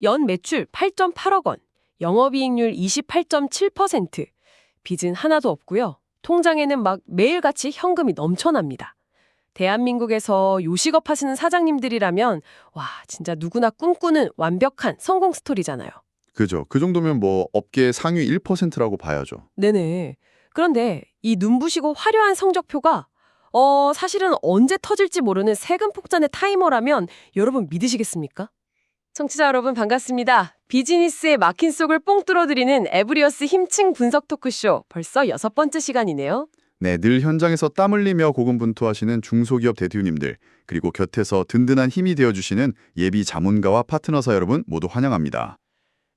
연 매출 8.8억 원, 영업이익률 28.7%, 빚은 하나도 없고요. 통장에는 막 매일같이 현금이 넘쳐납니다. 대한민국에서 요식업 하시는 사장님들이라면 와, 진짜 누구나 꿈꾸는 완벽한 성공 스토리잖아요. 그죠. 그 정도면 뭐 업계 상위 1%라고 봐야죠. 네네. 그런데 이 눈부시고 화려한 성적표가 사실은 언제 터질지 모르는 세금 폭탄의 타이머라면 여러분 믿으시겠습니까? 청취자 여러분 반갑습니다. 비즈니스의 막힌 속을 뽕 뚫어드리는 에브리어스 힘층 분석 토크쇼 벌써 6번째 시간이네요. 네, 늘 현장에서 땀 흘리며 고군분투하시는 중소기업 대표님들, 그리고 곁에서 든든한 힘이 되어주시는 예비 자문가와 파트너사 여러분 모두 환영합니다.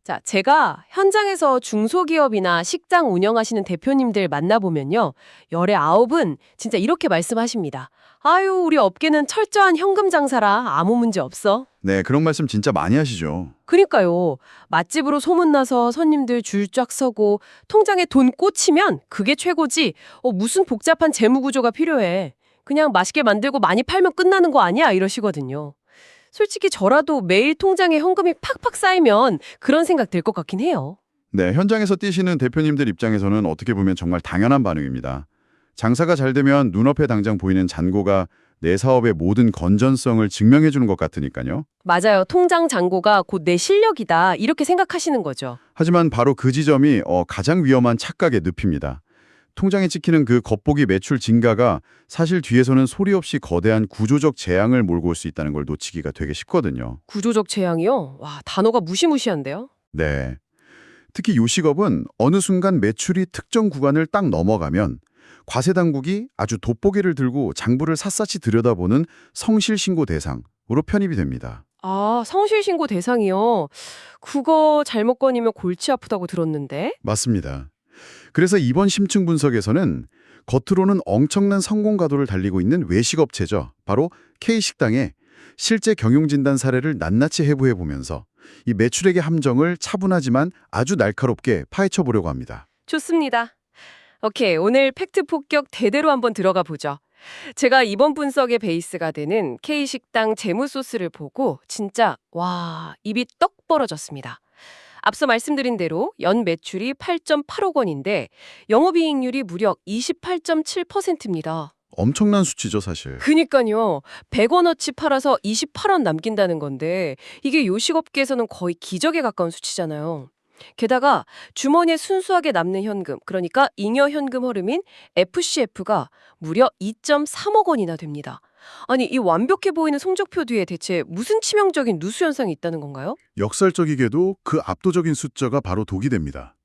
자, 제가 현장에서 중소기업이나 식당 운영하시는 대표님들 만나보면요. 열의 9은 진짜 이렇게 말씀하십니다. 아유, 우리 업계는 철저한 현금 장사라 아무 문제 없어. 네, 그런 말씀 진짜 많이 하시죠. 그니까요. 맛집으로 소문나서 손님들 줄 쫙 서고 통장에 돈 꽂히면 그게 최고지. 무슨 복잡한 재무 구조가 필요해. 그냥 맛있게 만들고 많이 팔면 끝나는 거 아니야? 이러시거든요. 솔직히 저라도 매일 통장에 현금이 팍팍 쌓이면 그런 생각 들 것 같긴 해요. 네, 현장에서 뛰시는 대표님들 입장에서는 어떻게 보면 정말 당연한 반응입니다. 장사가 잘 되면 눈앞에 당장 보이는 잔고가 내 사업의 모든 건전성을 증명해 주는 것 같으니까요. 맞아요. 통장 잔고가 곧 내 실력이다. 이렇게 생각하시는 거죠. 하지만 바로 그 지점이 가장 위험한 착각의 늪입니다. 통장에 찍히는 그 겉보기 매출 증가가 사실 뒤에서는 소리 없이 거대한 구조적 재앙을 몰고 올 수 있다는 걸 놓치기가 되게 쉽거든요. 구조적 재앙이요? 와, 단어가 무시무시한데요? 네. 특히 요식업은 어느 순간 매출이 특정 구간을 딱 넘어가면 과세 당국이 아주 돋보기를 들고 장부를 샅샅이 들여다보는 성실신고 대상으로 편입이 됩니다. 아, 성실신고 대상이요? 그거 잘못 거니면 골치 아프다고 들었는데? 맞습니다. 그래서 이번 심층 분석에서는 겉으로는 엄청난 성공 가도를 달리고 있는 외식업체죠. 바로 K식당의 실제 경영진단 사례를 낱낱이 해부해보면서 이 매출액의 함정을 차분하지만 아주 날카롭게 파헤쳐 보려고 합니다. 좋습니다. 오케이, 오늘 팩트 폭격 대대로 한번 들어가 보죠. 제가 이번 분석의 베이스가 되는 K식당 재무소스를 보고 진짜 와, 입이 떡 벌어졌습니다. 앞서 말씀드린 대로 연 매출이 8.8억 원인데 영업이익률이 무려 28.7%입니다. 엄청난 수치죠, 사실. 그니까요. 100원어치 팔아서 28원 남긴다는 건데 이게 요식업계에서는 거의 기적에 가까운 수치잖아요. 게다가 주머니에 순수하게 남는 현금, 그러니까 잉여 현금 흐름인 FCF가 무려 2.3억 원이나 됩니다. 아니, 이 완벽해 보이는 성적표 뒤에 대체 무슨 치명적인 누수 현상이 있다는 건가요? 역설적이게도 그 압도적인 숫자가 바로 독이 됩니다.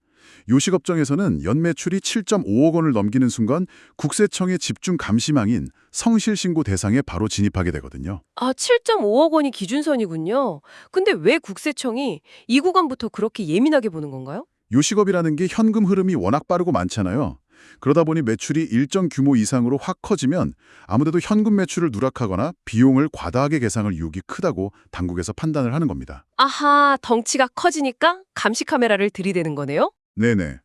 요식업종에서는 연매출이 7.5억 원을 넘기는 순간 국세청의 집중 감시망인 성실신고 대상에 바로 진입하게 되거든요. 아, 7.5억 원이 기준선이군요. 근데 왜 국세청이 이 구간부터 그렇게 예민하게 보는 건가요? 요식업이라는 게 현금 흐름이 워낙 빠르고 많잖아요. 그러다 보니 매출이 일정 규모 이상으로 확 커지면 아무래도 현금 매출을 누락하거나 비용을 과다하게 계상할 유혹이 크다고 당국에서 판단을 하는 겁니다. 아하, 덩치가 커지니까 감시 카메라를 들이대는 거네요? 네네.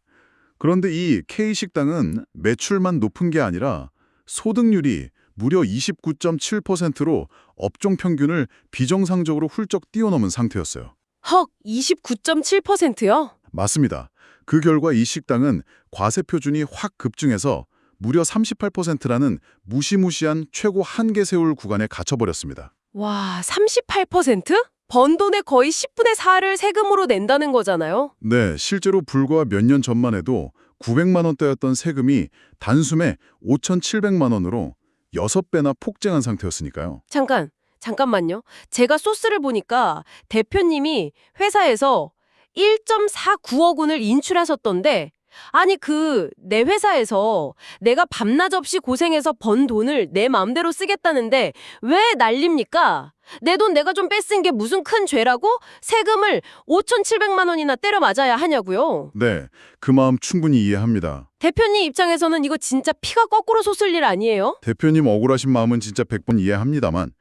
그런데 이 K식당은 매출만 높은 게 아니라 소득률이 무려 29.7%로 업종 평균을 비정상적으로 훌쩍 뛰어넘은 상태였어요. 헉, 29.7%요? 맞습니다. 그 결과 이 식당은 과세 표준이 확 급증해서 무려 38%라는 무시무시한 최고 한계 세울 구간에 갇혀버렸습니다. 와, 38%? 번 돈의 거의 10분의 4를 세금으로 낸다는 거잖아요. 네, 실제로 불과 몇 년 전만 해도 900만 원대였던 세금이 단숨에 5,700만 원으로 6배나 폭증한 상태였으니까요. 잠깐만요. 제가 소스를 보니까 대표님이 회사에서 1.49억 원을 인출하셨던데, 아니 내 회사에서 내가 밤낮 없이 고생해서 번 돈을 내 마음대로 쓰겠다는데 왜 난립니까? 내 돈 내가 좀 뺏은 게 무슨 큰 죄라고 세금을 5,700만 원이나 때려 맞아야 하냐고요. 네, 그 마음 충분히 이해합니다. 대표님 입장에서는 이거 진짜 피가 거꾸로 솟을 일 아니에요? 대표님 억울하신 마음은 진짜 100번 이해합니다만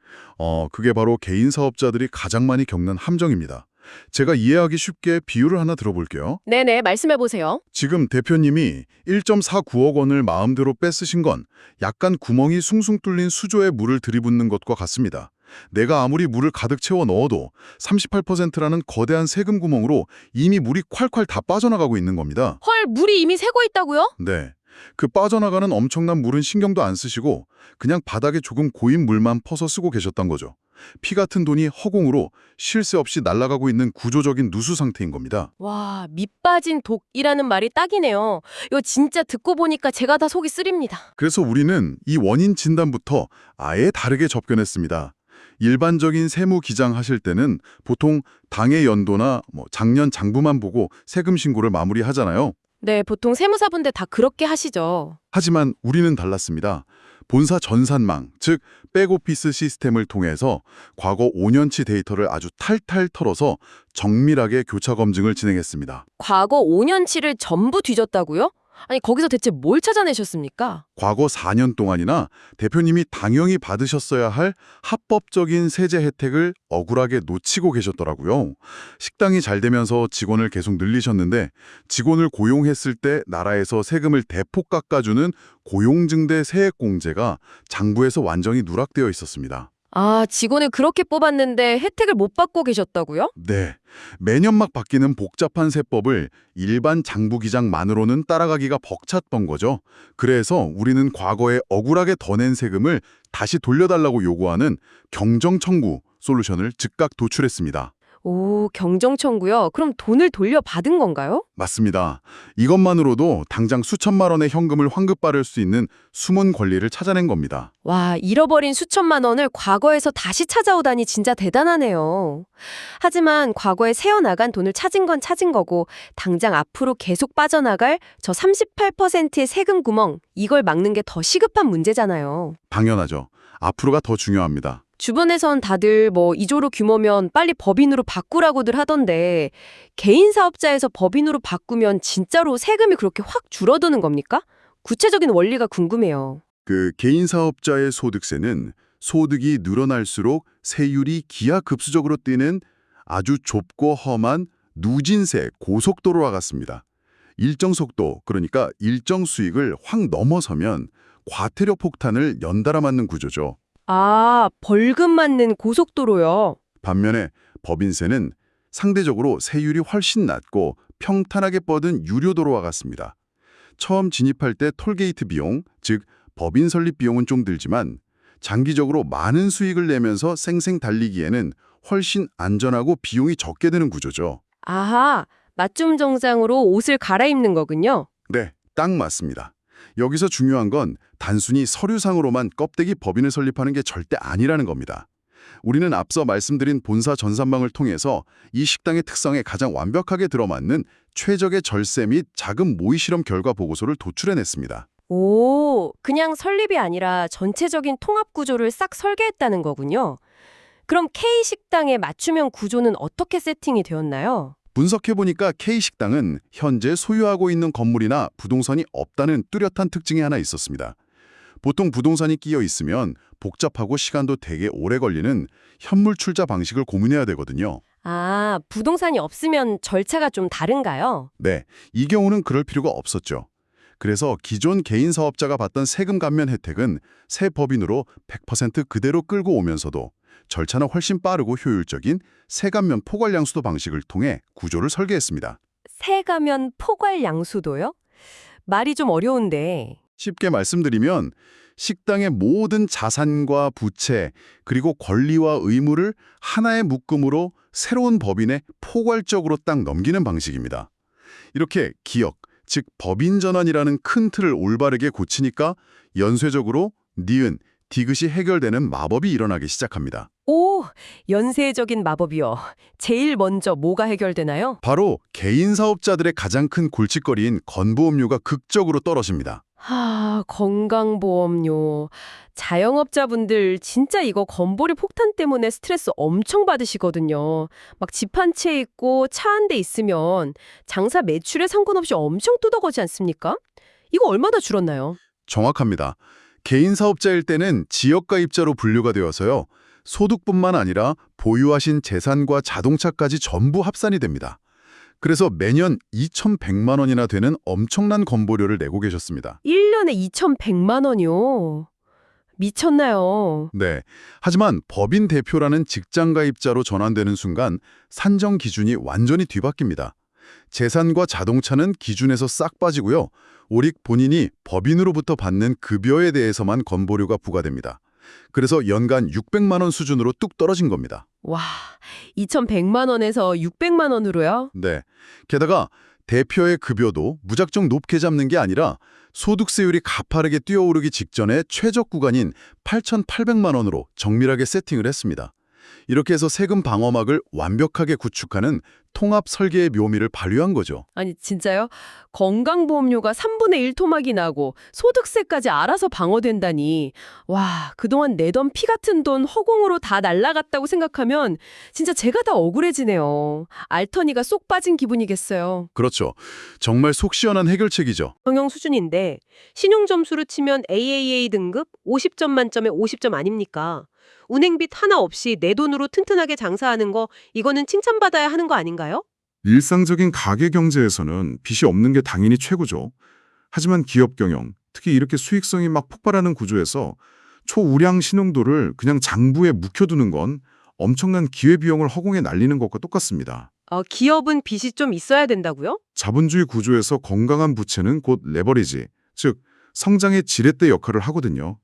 그게 바로 개인 사업자들이 가장 많이 겪는 함정입니다. 제가 이해하기 쉽게 비유를 하나 들어볼게요. 네네, 말씀해보세요. 지금 대표님이 1.49억 원을 마음대로 뺏으신 건 약간 구멍이 숭숭 뚫린 수조에 물을 들이붓는 것과 같습니다. 내가 아무리 물을 가득 채워 넣어도 38%라는 거대한 세금 구멍으로 이미 물이 콸콸 다 빠져나가고 있는 겁니다. 헐, 물이 이미 새고 있다고요? 네. 그 빠져나가는 엄청난 물은 신경도 안 쓰시고 그냥 바닥에 조금 고인 물만 퍼서 쓰고 계셨던 거죠. 피 같은 돈이 허공으로 쉴 새 없이 날아가고 있는 구조적인 누수 상태인 겁니다. 와, 밑빠진 독이라는 말이 딱이네요. 이거 진짜 듣고 보니까 제가 다 속이 쓰립니다. 그래서 우리는 이 원인 진단부터 아예 다르게 접근했습니다. 일반적인 세무 기장하실 때는 보통 당해 연도나 작년 장부만 보고 세금 신고를 마무리하잖아요. 네, 보통 세무사분들 다 그렇게 하시죠. 하지만 우리는 달랐습니다. 본사 전산망, 즉 백오피스 시스템을 통해서 과거 5년치 데이터를 아주 탈탈 털어서 정밀하게 교차 검증을 진행했습니다. 과거 5년치를 전부 뒤졌다고요? 아니, 거기서 대체 뭘 찾아내셨습니까? 과거 4년 동안이나 대표님이 당연히 받으셨어야 할 합법적인 세제 혜택을 억울하게 놓치고 계셨더라고요. 식당이 잘 되면서 직원을 계속 늘리셨는데 직원을 고용했을 때 나라에서 세금을 대폭 깎아주는 고용증대 세액공제가 장부에서 완전히 누락되어 있었습니다. 아, 직원을 그렇게 뽑았는데 혜택을 못 받고 계셨다고요? 네, 매년 막 바뀌는 복잡한 세법을 일반 장부기장만으로는 따라가기가 벅찼던 거죠. 그래서 우리는 과거에 억울하게 더 낸 세금을 다시 돌려달라고 요구하는 경정청구 솔루션을 즉각 도출했습니다. 오, 경정청구요? 그럼 돈을 돌려받은 건가요? 맞습니다. 이것만으로도 당장 수천만 원의 현금을 환급받을 수 있는 숨은 권리를 찾아낸 겁니다. 와, 잃어버린 수천만 원을 과거에서 다시 찾아오다니 진짜 대단하네요. 하지만 과거에 새어나간 돈을 찾은 건 찾은 거고 당장 앞으로 계속 빠져나갈 저 38%의 세금 구멍, 이걸 막는 게 더 시급한 문제잖아요. 당연하죠. 앞으로가 더 중요합니다. 주변에선 다들 이 조로 규모면 빨리 법인으로 바꾸라고들 하던데 개인 사업자에서 법인으로 바꾸면 진짜로 세금이 그렇게 확 줄어드는 겁니까? 구체적인 원리가 궁금해요. 그 개인 사업자의 소득세는 소득이 늘어날수록 세율이 기하급수적으로 뛰는 아주 좁고 험한 누진세 고속도로와 같습니다. 일정 속도, 그러니까 일정 수익을 확 넘어서면 과태료 폭탄을 연달아 맞는 구조죠. 아, 벌금 맞는 고속도로요. 반면에 법인세는 상대적으로 세율이 훨씬 낮고 평탄하게 뻗은 유료도로와 같습니다. 처음 진입할 때 톨게이트 비용, 즉 법인 설립 비용은 좀 들지만 장기적으로 많은 수익을 내면서 쌩쌩 달리기에는 훨씬 안전하고 비용이 적게 드는 구조죠. 아하, 맞춤 정장으로 옷을 갈아입는 거군요. 네, 딱 맞습니다. 여기서 중요한 건 단순히 서류상으로만 껍데기 법인을 설립하는 게 절대 아니라는 겁니다. 우리는 앞서 말씀드린 본사 전산망을 통해서 이 식당의 특성에 가장 완벽하게 들어맞는 최적의 절세 및 자금 모의 실험 결과 보고서를 도출해냈습니다. 오, 그냥 설립이 아니라 전체적인 통합 구조를 싹 설계했다는 거군요. 그럼 K식당의 맞춤형 구조는 어떻게 세팅이 되었나요? 분석해보니까 K식당은 현재 소유하고 있는 건물이나 부동산이 없다는 뚜렷한 특징이 하나 있었습니다. 보통 부동산이 끼어 있으면 복잡하고 시간도 되게 오래 걸리는 현물 출자 방식을 고민해야 되거든요. 아, 부동산이 없으면 절차가 좀 다른가요? 네, 이 경우는 그럴 필요가 없었죠. 그래서 기존 개인 사업자가 받던 세금 감면 혜택은 새 법인으로 100% 그대로 끌고 오면서도 절차는 훨씬 빠르고 효율적인 세감면 포괄양수도 방식을 통해 구조를 설계했습니다. 세가면 포괄 양수도요? 말이 좀 어려운데. 쉽게 말씀드리면 식당의 모든 자산과 부채 그리고 권리와 의무를 하나의 묶음으로 새로운 법인에 포괄적으로 딱 넘기는 방식입니다. 이렇게 기역, 즉 법인 전환이라는 큰 틀을 올바르게 고치니까 연쇄적으로 니은, 디귿이 해결되는 마법이 일어나기 시작합니다. 오, 연쇄적인 마법이요. 제일 먼저 뭐가 해결되나요? 바로 개인 사업자들의 가장 큰 골칫거리인 건보험료가 극적으로 떨어집니다. 건강보험료. 자영업자분들 진짜 이거 건보료 폭탄 때문에 스트레스 엄청 받으시거든요. 막 집 한 채 있고 차 한 대 있으면 장사 매출에 상관없이 엄청 뜯어가지 않습니까? 이거 얼마나 줄었나요? 정확합니다. 개인 사업자일 때는 지역가입자로 분류가 되어서요. 소득뿐만 아니라 보유하신 재산과 자동차까지 전부 합산이 됩니다. 그래서 매년 2,100만 원이나 되는 엄청난 건보료를 내고 계셨습니다. 1년에 2,100만 원이요. 미쳤나요? 네. 하지만 법인 대표라는 직장 가입자로 전환되는 순간 산정 기준이 완전히 뒤바뀝니다. 재산과 자동차는 기준에서 싹 빠지고요. 오직 본인이 법인으로부터 받는 급여에 대해서만 건보료가 부과됩니다. 그래서 연간 600만 원 수준으로 뚝 떨어진 겁니다. 와, 2,100만 원에서 600만 원으로요? 네. 게다가 대표의 급여도 무작정 높게 잡는 게 아니라 소득세율이 가파르게 뛰어오르기 직전에 최저 구간인 8,800만 원으로 정밀하게 세팅을 했습니다. 이렇게 해서 세금 방어막을 완벽하게 구축하는 통합 설계의 묘미를 발휘한 거죠. 아니, 진짜요? 건강보험료가 3분의 1 토막이 나고 소득세까지 알아서 방어된다니. 와, 그동안 내던 피 같은 돈 허공으로 다 날아갔다고 생각하면 진짜 제가 다 억울해지네요. 알터니가 쏙 빠진 기분이겠어요. 그렇죠. 정말 속 시원한 해결책이죠. 경영 수준인데 신용 점수로 치면 AAA 등급 50점 만점에 50점 아닙니까? 운행빚 하나 없이 내 돈으로 튼튼하게 장사하는 거 이거는 칭찬받아야 하는 거 아닌가요? 일상적인 가계 경제에서는 빚이 없는 게 당연히 최고죠. 하지만 기업 경영, 특히 이렇게 수익성이 막 폭발하는 구조에서 초우량 신용도를 그냥 장부에 묵혀두는 건 엄청난 기회비용을 허공에 날리는 것과 똑같습니다. 기업은 빚이 좀 있어야 된다고요? 자본주의 구조에서 건강한 부채는 곧 레버리지, 즉 성장의 지렛대 역할을 하거든요.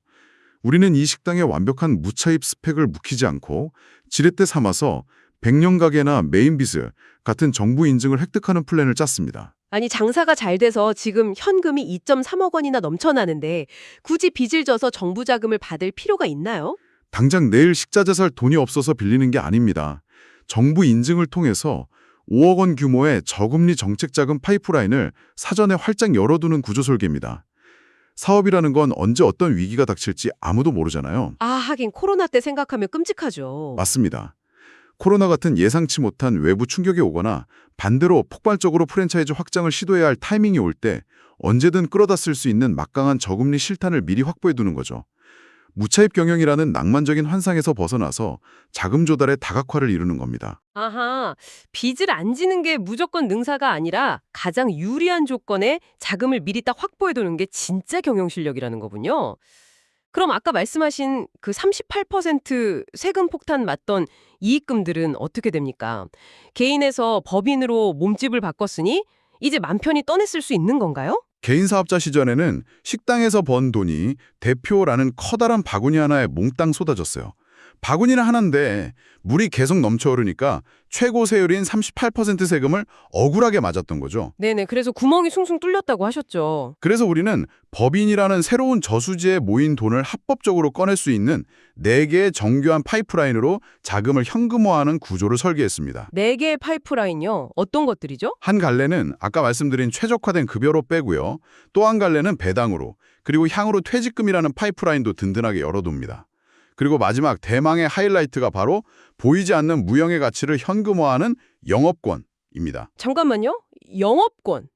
우리는 이 식당의 완벽한 무차입 스펙을 묵히지 않고 지렛대 삼아서 백년가게나 메인비즈 같은 정부 인증을 획득하는 플랜을 짰습니다. 아니 장사가 잘 돼서 지금 현금이 2.3억 원이나 넘쳐나는데 굳이 빚을 져서 정부 자금을 받을 필요가 있나요? 당장 내일 식자재 살 돈이 없어서 빌리는 게 아닙니다. 정부 인증을 통해서 5억 원 규모의 저금리 정책자금 파이프라인을 사전에 활짝 열어두는 구조 설계입니다. 사업이라는 건 언제 어떤 위기가 닥칠지 아무도 모르잖아요. 하긴 코로나 때 생각하면 끔찍하죠. 맞습니다. 코로나 같은 예상치 못한 외부 충격이 오거나 반대로 폭발적으로 프랜차이즈 확장을 시도해야 할 타이밍이 올 때 언제든 끌어다 쓸 수 있는 막강한 저금리 실탄을 미리 확보해 두는 거죠. 무차입 경영이라는 낭만적인 환상에서 벗어나서 자금 조달의 다각화를 이루는 겁니다. 아하, 빚을 안 지는 게 무조건 능사가 아니라 가장 유리한 조건에 자금을 미리 딱 확보해두는 게 진짜 경영 실력이라는 거군요. 그럼 아까 말씀하신 그 38% 세금 폭탄 맞던 이익금들은 어떻게 됩니까? 개인에서 법인으로 몸집을 바꿨으니 이제 맘 편히 떠냈을 수 있는 건가요? 개인 사업자 시절에는 식당에서 번 돈이 대표라는 커다란 바구니 하나에 몽땅 쏟아졌어요. 바구니는 하나인데 물이 계속 넘쳐오르니까 최고 세율인 38% 세금을 억울하게 맞았던 거죠. 네네, 그래서 구멍이 숭숭 뚫렸다고 하셨죠. 그래서 우리는 법인이라는 새로운 저수지에 모인 돈을 합법적으로 꺼낼 수 있는 4개의 정교한 파이프라인으로 자금을 현금화하는 구조를 설계했습니다. 4개의 파이프라인요? 어떤 것들이죠? 한 갈래는 아까 말씀드린 최적화된 급여로 빼고요. 또 한 갈래는 배당으로, 그리고 향후로 퇴직금이라는 파이프라인도 든든하게 열어둡니다. 그리고 마지막 대망의 하이라이트가 바로 보이지 않는 무형의 가치를 현금화하는 영업권입니다. 잠깐만요. 영업권.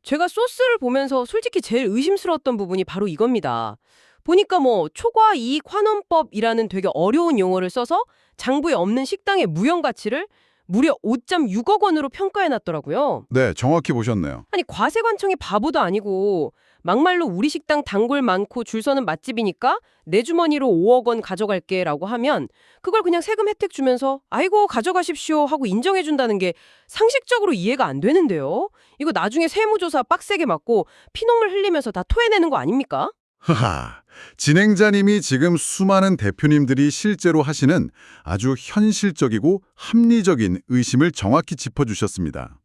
제가 소스를 보면서 솔직히 제일 의심스러웠던 부분이 바로 이겁니다. 보니까 초과 이익 환원법이라는 되게 어려운 용어를 써서 장부에 없는 식당의 무형 가치를 무려 5.6억 원으로 평가해놨더라고요. 네, 정확히 보셨네요. 아니 과세관청이 바보도 아니고 막말로 우리 식당 단골 많고 줄 서는 맛집이니까 내 주머니로 5억 원 가져갈게 라고 하면 그걸 그냥 세금 혜택 주면서 아이고 가져가십시오 하고 인정해준다는 게 상식적으로 이해가 안 되는데요. 이거 나중에 세무조사 빡세게 맞고 피눈물 흘리면서 다 토해내는 거 아닙니까? 하하, 진행자님이 지금 수많은 대표님들이 실제로 하시는 아주 현실적이고 합리적인 의심을 정확히 짚어주셨습니다.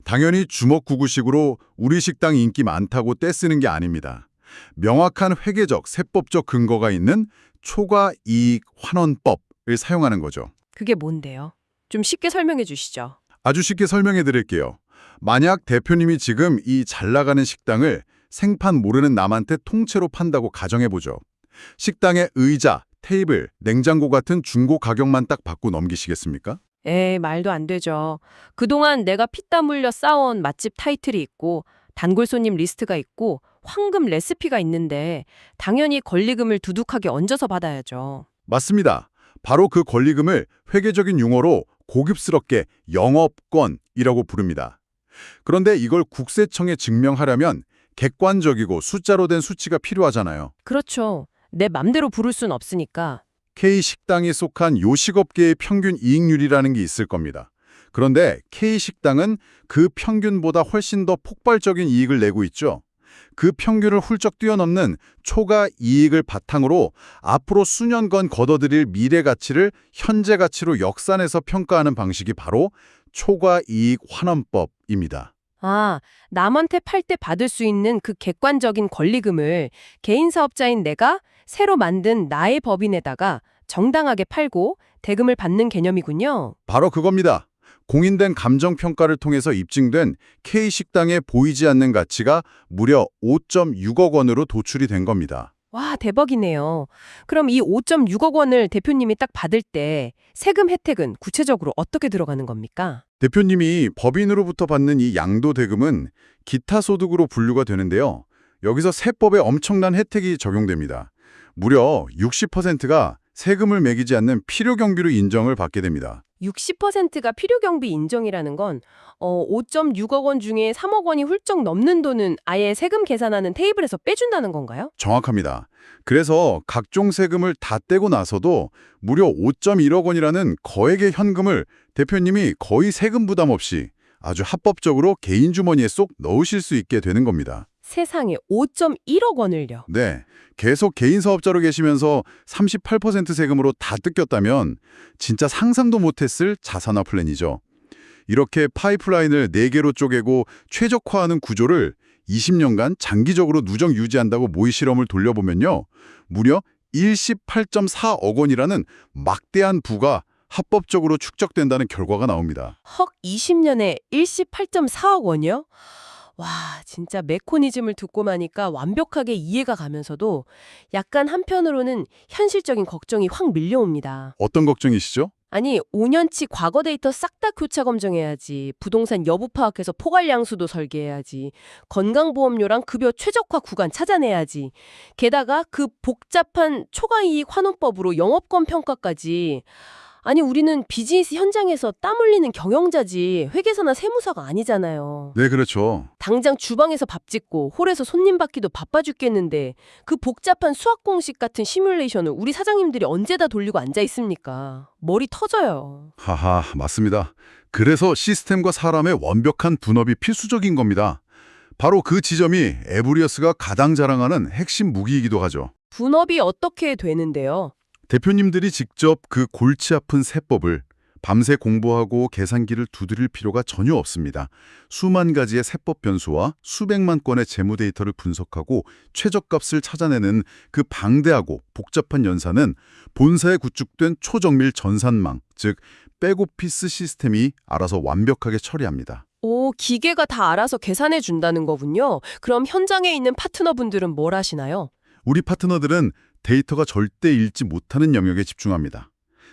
당연히 주먹구구식으로 우리 식당 인기 많다고 떼쓰는 게 아닙니다. 명확한 회계적, 세법적 근거가 있는 초과 이익 환원법을 사용하는 거죠. 그게 뭔데요? 좀 쉽게 설명해 주시죠. 아주 쉽게 설명해 드릴게요. 만약 대표님이 지금 이 잘 나가는 식당을 생판 모르는 남한테 통째로 판다고 가정해보죠. 식당의 의자, 테이블, 냉장고 같은 중고 가격만 딱 받고 넘기시겠습니까? 말도 안 되죠. 그동안 내가 피땀 흘려 쌓아온 맛집 타이틀이 있고 단골 손님 리스트가 있고 황금 레시피가 있는데 당연히 권리금을 두둑하게 얹어서 받아야죠. 맞습니다. 바로 그 권리금을 회계적인 용어로 고급스럽게 영업권이라고 부릅니다. 그런데 이걸 국세청에 증명하려면 객관적이고 숫자로 된 수치가 필요하잖아요. 그렇죠. 내 맘대로 부를 순 없으니까. K식당에 속한 요식업계의 평균 이익률이라는 게 있을 겁니다. 그런데 K식당은 그 평균보다 훨씬 더 폭발적인 이익을 내고 있죠. 그 평균을 훌쩍 뛰어넘는 초과 이익을 바탕으로 앞으로 수년간 거둬들일 미래 가치를 현재 가치로 역산해서 평가하는 방식이 바로 초과 이익 환원법입니다. 아, 남한테 팔 때 받을 수 있는 그 객관적인 권리금을 개인 사업자인 내가 새로 만든 나의 법인에다가 정당하게 팔고 대금을 받는 개념이군요. 바로 그겁니다. 공인된 감정평가를 통해서 입증된 K식당의 보이지 않는 가치가 무려 5.6억 원으로 도출이 된 겁니다. 와, 대박이네요. 그럼 이 5.6억 원을 대표님이 딱 받을 때 세금 혜택은 구체적으로 어떻게 들어가는 겁니까? 대표님이 법인으로부터 받는 이 양도대금은 기타 소득으로 분류가 되는데요. 여기서 세법에 엄청난 혜택이 적용됩니다. 무려 60%가 세금을 매기지 않는 필요경비로 인정을 받게 됩니다. 60%가 필요경비 인정이라는 건 5.6억 원 중에 3억 원이 훌쩍 넘는 돈은 아예 세금 계산하는 테이블에서 빼준다는 건가요? 정확합니다. 그래서 각종 세금을 다 떼고 나서도 무려 5.1억 원이라는 거액의 현금을 대표님이 거의 세금 부담 없이 아주 합법적으로 개인 주머니에 쏙 넣으실 수 있게 되는 겁니다. 세상에 5.1억 원을요. 네, 계속 개인 사업자로 계시면서 38% 세금으로 다 뜯겼다면 진짜 상상도 못했을 자산화 플랜이죠. 이렇게 파이프라인을 4개로 쪼개고 최적화하는 구조를 20년간 장기적으로 누적 유지한다고 모의 실험을 돌려보면요. 무려 일시 8.4억 원이라는 막대한 부가 합법적으로 축적된다는 결과가 나옵니다. 헉, 20년에 일시 8.4억 원이요? 와, 진짜 메커니즘을 듣고 나니까 완벽하게 이해가 가면서도 약간 한편으로는 현실적인 걱정이 확 밀려옵니다. 어떤 걱정이시죠? 아니, 5년치 과거 데이터 싹 다 교차 검증해야지. 부동산 여부 파악해서 포괄 양수도 설계해야지. 건강보험료랑 급여 최적화 구간 찾아내야지. 게다가 그 복잡한 초과이익 환원법으로 영업권 평가까지. 아니, 우리는 비즈니스 현장에서 땀 흘리는 경영자지 회계사나 세무사가 아니잖아요. 네, 그렇죠. 당장 주방에서 밥 짓고 홀에서 손님 받기도 바빠 죽겠는데 그 복잡한 수학 공식 같은 시뮬레이션을 우리 사장님들이 언제 다 돌리고 앉아 있습니까? 머리 터져요. 하하, 맞습니다. 그래서 시스템과 사람의 완벽한 분업이 필수적인 겁니다. 바로 그 지점이 에브리어스가 가장 자랑하는 핵심 무기이기도 하죠. 분업이 어떻게 되는데요? 대표님들이 직접 그 골치 아픈 세법을 밤새 공부하고 계산기를 두드릴 필요가 전혀 없습니다. 수만 가지의 세법 변수와 수백만 건의 재무 데이터를 분석하고 최저값을 찾아내는 그 방대하고 복잡한 연산은 본사에 구축된 초정밀 전산망, 즉 백오피스 시스템이 알아서 완벽하게 처리합니다. 오, 기계가 다 알아서 계산해 준다는 거군요. 그럼 현장에 있는 파트너분들은 뭘 하시나요? 우리 파트너들은 데이터가 절대 잃지 못하는 영역에 집중합니다.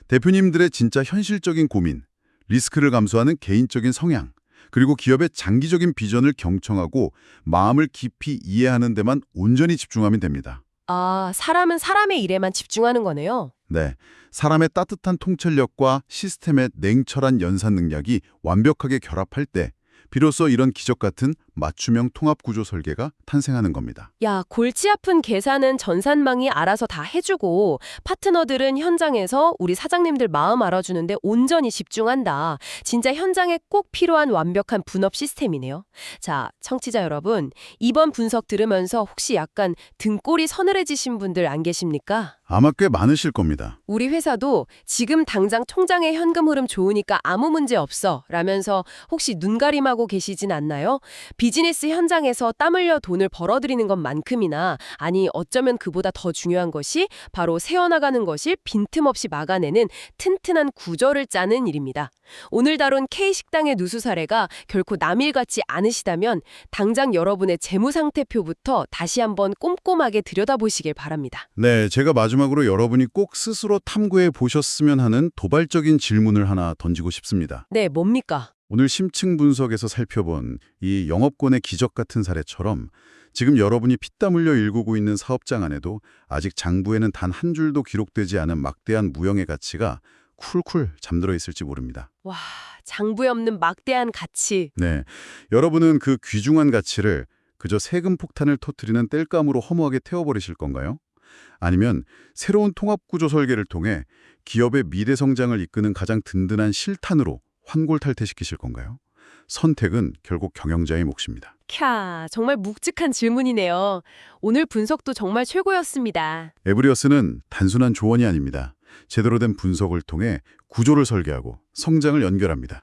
대표님들의 진짜 현실적인 고민, 리스크를 감수하는 개인적인 성향, 그리고 기업의 장기적인 비전을 경청하고 마음을 깊이 이해하는 데만 온전히 집중하면 됩니다. 아, 사람은 사람의 일에만 집중하는 거네요. 네, 사람의 따뜻한 통찰력과 시스템의 냉철한 연산 능력이 완벽하게 결합할 때 비로소 이런 기적 같은 맞춤형 통합 구조 설계가 탄생하는 겁니다. 야, 골치 아픈 계산은 전산망이 알아서 다 해주고 파트너들은 현장에서 우리 사장님들 마음 알아주는데 온전히 집중한다. 진짜 현장에 꼭 필요한 완벽한 분업 시스템이네요. 자, 청취자 여러분, 이번 분석 들으면서 혹시 약간 등골이 서늘해지신 분들 안 계십니까? 아마 꽤 많으실 겁니다. 우리 회사도 지금 당장 통장의 현금 흐름 좋으니까 아무 문제 없어 라면서 혹시 눈가림하고 계시진 않나요? 비즈니스 현장에서 땀 흘려 돈을 벌어들이는 것만큼이나 아니 어쩌면 그보다 더 중요한 것이 바로 새어나가는 것을 빈틈없이 막아내는 튼튼한 구조를 짜는 일입니다. 오늘 다룬 K식당의 누수 사례가 결코 남일 같지 않으시다면 당장 여러분의 재무상태표부터 다시 한번 꼼꼼하게 들여다보시길 바랍니다. 네, 제가 마지막으로 여러분이 꼭 스스로 탐구해 보셨으면 하는 도발적인 질문을 하나 던지고 싶습니다. 네, 뭡니까? 오늘 심층 분석에서 살펴본 이 영업권의 기적 같은 사례처럼 지금 여러분이 피땀 흘려 일구고 있는 사업장 안에도 아직 장부에는 단 한 줄도 기록되지 않은 막대한 무형의 가치가 쿨쿨 잠들어 있을지 모릅니다. 와, 장부에 없는 막대한 가치. 네, 여러분은 그 귀중한 가치를 그저 세금 폭탄을 터뜨리는 땔감으로 허무하게 태워버리실 건가요? 아니면 새로운 통합구조 설계를 통해 기업의 미래 성장을 이끄는 가장 든든한 실탄으로 환골탈퇴시키실 건가요? 선택은 결국 경영자의 몫입니다. 캬, 정말 묵직한 질문이네요. 오늘 분석도 정말 최고였습니다. 에브리어스는 단순한 조언이 아닙니다. 제대로 된 분석을 통해 구조를 설계하고 성장을 연결합니다.